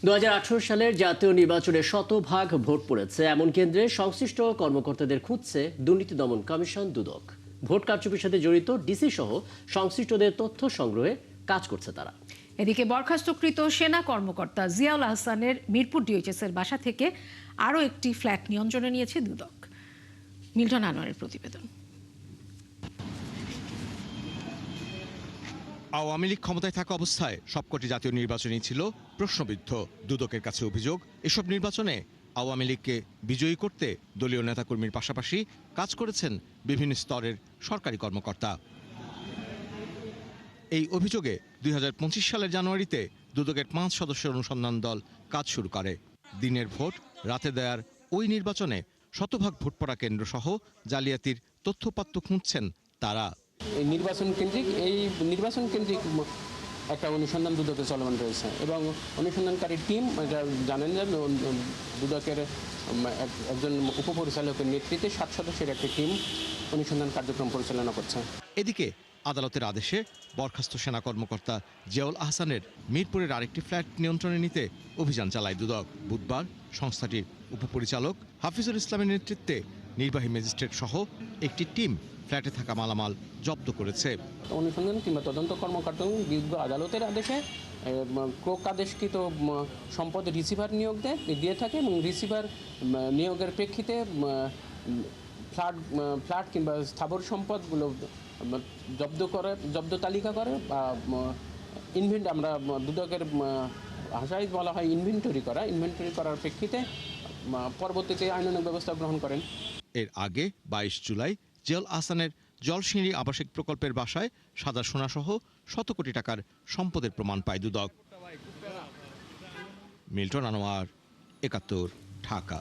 2018 সালের জাতীয় নির্বাচনে শতভাগ ভোট পড়েছে এমন কেন্দ্রে সংশ্লিষ্ট কর্মকর্তাদের খুঁজছে দুর্নীতি দমন কমিশন দুদক। ভোট কারচুপির সাথে জড়িত ডিসি সহ সংশ্লিষ্টদের তথ্য সংগ্রহে কাজ করছে তারা। এদিকে বরখাস্তকৃত সেনা কর্মকর্তা জিয়াউল আহসানের মিরপুর ডিএইচএস এর বাসা থেকে আরও একটি ফ্ল্যাট নিয়ন্ত্রণে নিয়েছে দুদক। মিল্টন আনোয়ারের প্রতিবেদন। আওয়ামী লীগ ক্ষমতায় থাকা অবস্থায় সবকটি জাতীয় নির্বাচনই ছিল প্রশ্নবিদ্ধ। দুদকের কাছে অভিযোগ, এসব নির্বাচনে আওয়ামী লীগকে বিজয়ী করতে দলীয় নেতাকর্মীর পাশাপাশি কাজ করেছেন বিভিন্ন স্তরের সরকারি কর্মকর্তা। এই অভিযোগে 2025 সালের জানুয়ারিতে দুদকের 5 সদস্যের অনুসন্ধান দল কাজ শুরু করে। দিনের ভোট রাতে দেয়ার ওই নির্বাচনে শতভাগ ভোট পড়া কেন্দ্র সহ জালিয়াতির তথ্যপাত্র খুঁজছেন তারা। নির্বাচন কেন্দ্রিক একটা অনুসন্ধান দুদকে চলমান রয়েছে এবং অনুসন্ধানকারী টিম, এটা জানেন যে দুদকের একজন উপপরিচালকের নেতৃত্বে 7 সদস্যের একটি টিম অনুসন্ধান কার্যক্রম পরিচালনা করছে। এদিকে আদালতের আদেশে বরখাস্ত সেনা কর্মকর্তা জিয়াউল আহসানের মিরপুরের আরেকটি ফ্ল্যাট নিয়ন্ত্রণে নিতে অভিযান চালায় দুদক। বুধবার সংস্থাটির উপপরিচালক হাফিজুল ইসলামের নেতৃত্বে নির্বাহী ম্যাজিস্ট্রেট সহ একটি টিম ফ্ল্যাটে থাকা মালামাল জব্দ করেছে। অনুসন্ধান কিংবা তদন্ত কর্মকর্তা বিজ্ঞ আদালতের আদেশে ক্রোক আদেশকৃত সম্পদ রিসিভার দিয়ে থাকে এবং রিসিভার নিয়োগের প্রেক্ষিতে ফ্ল্যাট কিংবা স্থাবর সম্পদগুলো জব্দ তালিকা করে বা আমরা দুদকের ভাষায় বলা হয় ইনভেন্টরি করার প্রেক্ষিতে পরবর্তীতে আইনানুগ ব্যবস্থা গ্রহণ করেন। এর আগে 22 জুলাই জিয়াউল আহসানের জলসিঁড়ি আবাসিক প্রকল্পের বাসায় সাদা সোনাসহ শত কোটি টাকার সম্পদের প্রমাণ পায় দুদক। মিল্টন আনোয়ার, 71, ঢাকা।